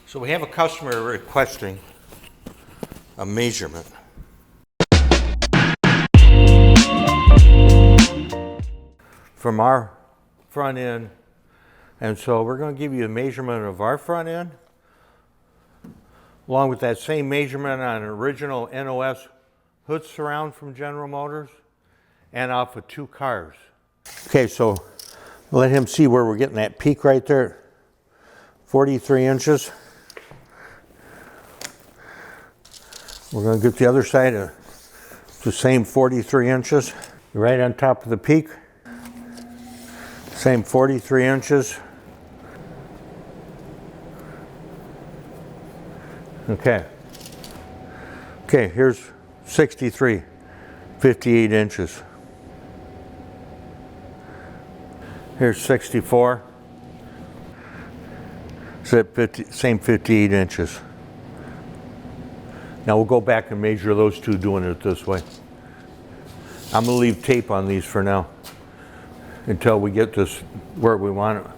So we have a customer requesting a measurement. From our front end, and so we're going to give you a measurement of our front end, along with that same measurement on an original NOS hood surround from General Motors, and off of 2 cars. Okay, so let him see where we're getting that peak right there, 43 inches. We're going to get the other side of the same 43 inches. Right on top of the peak, same 43 inches. Okay. Okay, here's 63, 58 inches. Here's 64. So same 58 inches. Now we'll go back and measure those two doing it this way. I'm going to leave tape on these for now until we get this where we want it.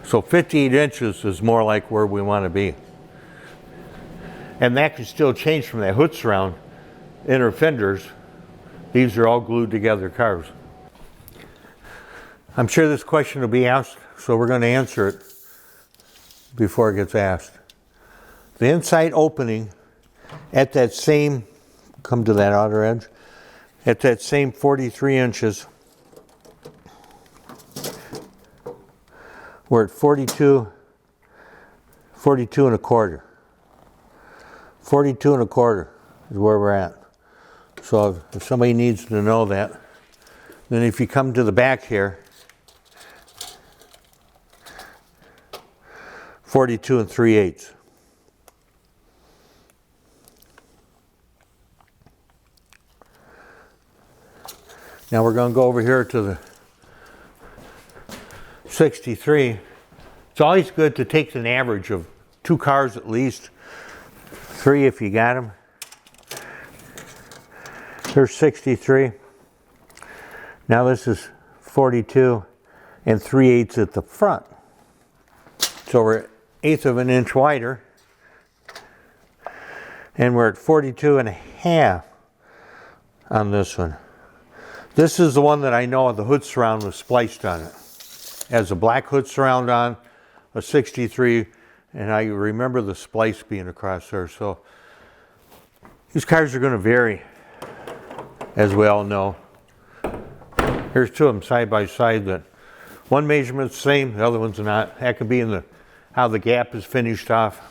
So 58 inches is more like where we want to be. And that can still change from that hood surround. Inner fenders, these are all glued together cars. I'm sure this question will be asked, so we're going to answer it before it gets asked. The inside opening at that same, come to that outer edge, at that same 43 inches, we're at 42 and a quarter. 42 and a quarter is where we're at. So if somebody needs to know that, then if you come to the back here, 42 and 3/8. Now we're going to go over here to the 63. It's always good to take an average of 2 cars at least, 3 if you got them. There's 63. Now this is 42 and 3/8 at the front. So we're 1/8 of an inch wider. And we're at 42 and a half on this one. This is the one that I know the hood surround was spliced on it. It has a black hood surround on, a 63, and I remember the splice being across there. So these cars are going to vary, as we all know. Here's 2 of them side by side. That one measurement's the same, the other one's not. That could be in how the gap is finished off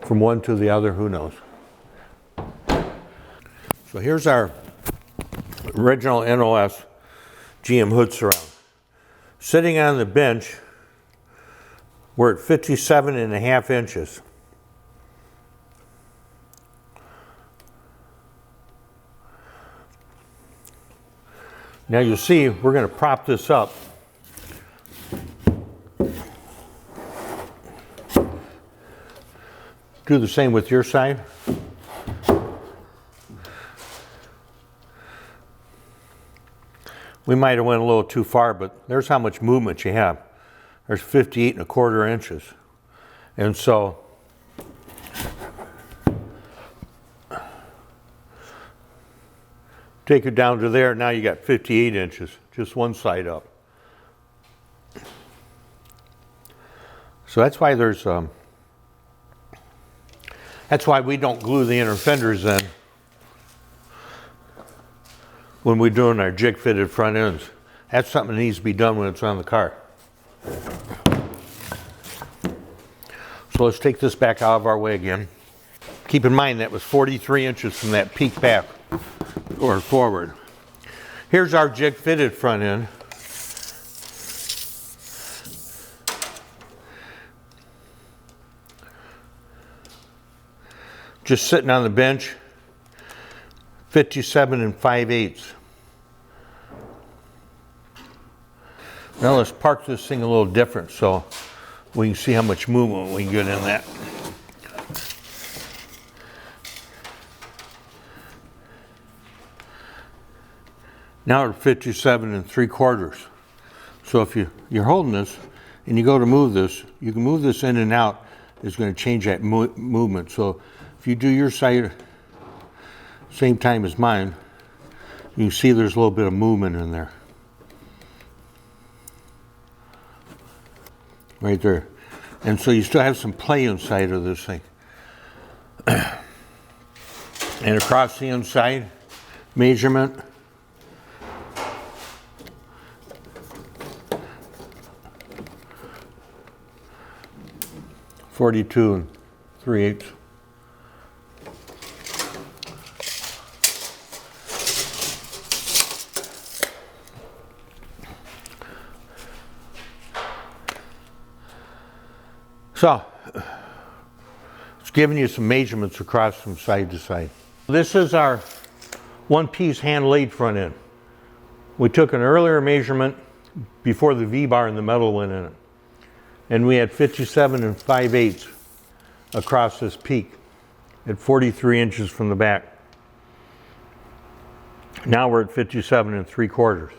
from one to the other, who knows. So here's our original NOS GM hood surround. Sitting on the bench, we're at 57 and a half inches. Now you'll see we're going to prop this up. Do the same with your side. We might have went a little too far, but there's how much movement you have. There's 58 and a quarter inches. And so take it down to there, now you got 58 inches, just one side up. So that's why that's why we don't glue the inner fenders in when we're doing our jig fitted front ends. That's something that needs to be done when it's on the car. So let's take this back out of our way again. Keep in mind that was 43 inches from that peak back or forward. Here's our jig fitted front end. Just sitting on the bench, 57 and 5/8. Now let's park this thing a little different so we can see how much movement we can get in that. Now we're 57 and 3/4. So if you're holding this and you go to move this, you can move this in and out. It's going to change that movement. So if you do your side same time as mine, you can see there's a little bit of movement in there. Right there. And so you still have some play inside of this thing. And across the inside, measurement. .42 3/8. So, it's giving you some measurements across from side to side. This is our one-piece hand lathe front end. We took an earlier measurement before the V-bar and the metal went in it. And we had 57 5/8 across this peak at 43 inches from the back. Now we're at 57 3/4.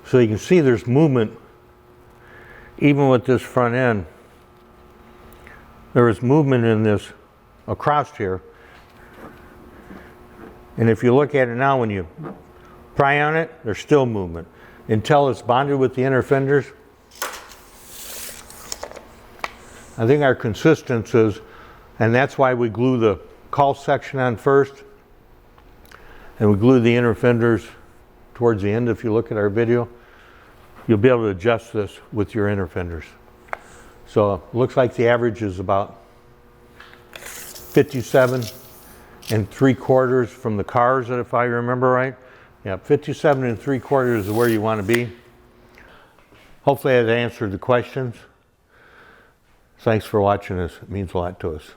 So you can see there's movement even with this front end. There is movement in this across here. And if you look at it now, when you pry on it, there's still movement. Until it's bonded with the inner fenders, I think our consistence is, and that's why we glue the call section on first, and we glue the inner fenders towards the end. If you look at our video, you'll be able to adjust this with your inner fenders. So it looks like the average is about 57 3/4 from the cars, if I remember right. Yeah, 57 3/4 is where you want to be. Hopefully I've answered the questions. Thanks for watching this. It means a lot to us.